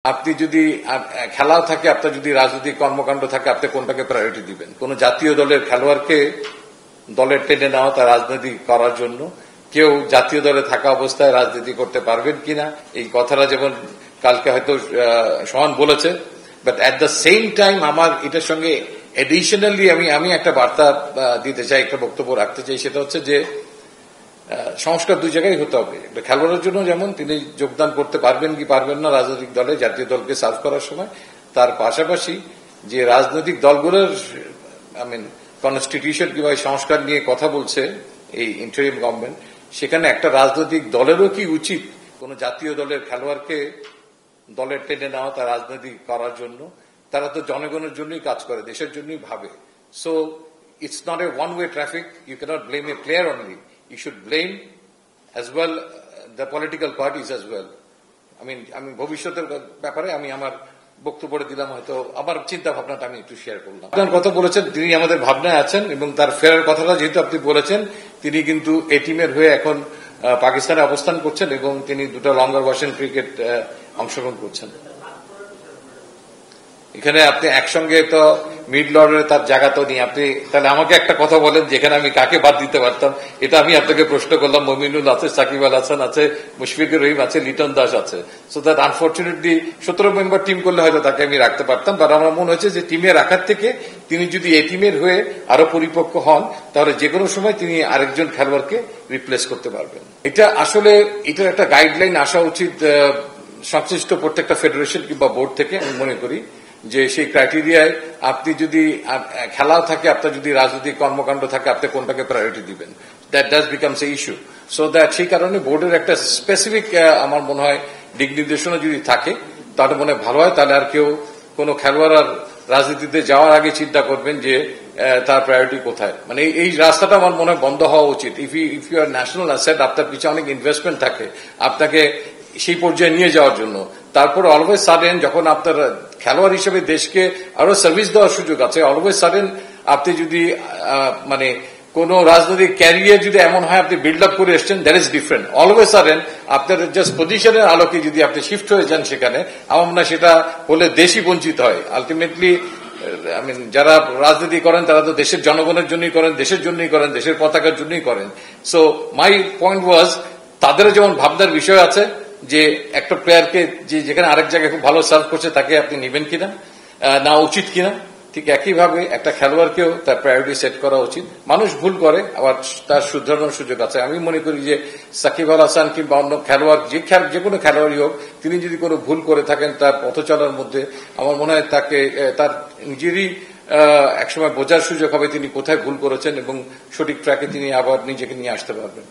আপনি যদি খেলাও থাকে, আপনার যদি রাজনৈতিক কর্মকাণ্ড থাকে, আপনি কোনটাকে প্রায়োরিটি দিবেন? কোন জাতীয় দলের খেলোয়াড়কে দলের টেনে নেওয়া তার রাজনীতি করার জন্য, কেউ জাতীয় দলে থাকা অবস্থায় রাজনীতি করতে পারবেন কিনা, এই কথাটা যেমন কালকে হয়তো সোহান বলেছে, but at the same time আমার এটার সঙ্গে এডিশনালি আমি একটা বার্তা দিতে চাই, একটা বক্তব্য রাখতে চাই। সেটা হচ্ছে যে সংস্কার দুই জায়গায় হতে হবে। একটা খেলোয়াড়ের জন্য যেমন তিনি যোগদান করতে পারবেন কি পারবেন না রাজনৈতিক দলে, জাতীয় দলকে সার্ভ করার সময়, তার পাশাপাশি যে রাজনৈতিক দলগুলোর কনস্টিটিউশন কিংবা সংস্কার নিয়ে কথা বলছে এই ইন্টারিম গভর্নমেন্ট, সেখানে একটা রাজনৈতিক দলেরও কি উচিত কোন জাতীয় দলের খেলোয়াড়কে দলের টেনে নেওয়া তার রাজনীতি করার জন্য? তারা তো জনগণের জন্যই কাজ করে, দেশের জন্যই ভাবে। So it's not a one way traffic. You can't blame a player only, you should blame as well the political parties as well. আমি ভবিষ্যতের ব্যাপারে আমি আমার বক্তব্য দিলাম, হয়তো আমার চিন্তা ভাবনাটা আমি একটু শেয়ার করলাম। আপনার কথা বলেছেন, তিনি আমাদের ভাবনায় আছেন এবং তার ফেরার কথাটা যেহেতু আপনি বলেছেন, তিনি কিন্তু এই টিমের হয়ে এখন পাকিস্তানে অবস্থান করছেন এবং তিনি দুটো লঙ্গার ভার্সন ক্রিকেট অংশগ্রহণ করছেন। এখানে আপনি একসঙ্গে তো মিডল অর্ডারে তার জায়গা তো নেই। আপনি তাহলে আমাকে একটা কথা বলেন যেখানে আমি কাকে বাদ দিতে পারতাম। এটা আমি আপনাকে প্রশ্ন করলাম। মমিনুল আছে, সাকিব আল হাসান আছে, মুশফিকুর রহিম আছে, লিটন দাস আছে। So that unfortunately 17 member team করলে হয়তো তাকে আমি রাখতে পারতাম, বাট আমার মনে হয়েছে যে টিমে রাখার থেকে তিনি যদি এই টিমের হয়ে আরো পরিপক্ক হন, তাহলে যে কোনো সময় তিনি আরেকজন খেলোয়াড়কে রিপ্লেস করতে পারবেন। এটা আসলে এটার একটা গাইডলাইন আসা উচিত সংশ্লিষ্ট প্রত্যেকটা ফেডারেশন কিংবা বোর্ড থেকে। আমি মনে করি যে সেই ক্রাইটেরিয়ায় আপনি যদি খেলাও থাকে, আপনার যদি রাজনৈতিক কর্মকাণ্ড থাকে, আপনি কোনটাকে প্রায়োরিটি দিবেন? That does becomes a issue. So that সেই কারণে বোর্ডের একটা স্পেসিফিক আমার মনে হয় দিক নির্দেশনা যদি থাকে তাহলে মনে ভালো হয়। তাহলে আর কেউ কোনো খেলোয়াড় আর রাজনীতিতে যাওয়ার আগে চিন্তা করবেন যে তার প্রায়োরিটি কোথায়। এই রাস্তাটা আমার মনে হয় বন্ধ হওয়া উচিত। If you are national asset, আপনার পিছনে অনেক ইনভেস্টমেন্ট থাকে আপনাকে সেই পর্যায়ে নিয়ে যাওয়ার জন্য, তারপর অলওয়েজ সাডেন যখন আপনার খেলোয়াড় হিসেবে দেশকে আরো সার্ভিস দেওয়ার সুযোগ আছে, অলওয়েজ সাডেন আপনি যদি কোন রাজনৈতিক ক্যারিয়ার যদি এমন হয় আপনি বিল্ড আপ করে এসছেন, that is different. Always sudden আপনার জাস্ট পজিশনের আলোকে যদি আপনি শিফট হয়ে যান সেখানে, আমার মনে হয় সেটা হলে দেশই বঞ্চিত হয়। আলটিমেটলি যারা রাজনীতি করেন তারা তো দেশের জনগণের জন্যই করেন, দেশের জন্যই করেন, দেশের পতাকার জন্যই করেন। সো মাই পয়েন্ট ওয়াজ, তাদেরও যেমন ভাবনার বিষয় আছে যে একটা প্লেয়ারকে যেখানে আরেক জায়গায় খুব ভালো সার্ভ করছে তাকে আপনি নেবেন কিনা, না উচিত কিনা, ঠিক একইভাবে একটা খেলোয়াড়কেও তার প্রায়োরিটি সেট করা উচিত। মানুষ ভুল করে, আবার তার শুধরানোর সুযোগ আছে। আমি মনে করি যে সাকিব আল হাসান কিংবা অন্য খেলোয়াড়, যে কোনো খেলোয়াড়ই হোক, তিনি যদি কোনো ভুল করে থাকেন তার পথ চলার মধ্যে, আমার মনে হয় তাকে তার নিজেরই একসময় বোঝার সুযোগ হবে তিনি কোথায় ভুল করেছেন এবং সঠিক ট্র্যাকে তিনি আবার নিজেকে নিয়ে আসতে পারবেন।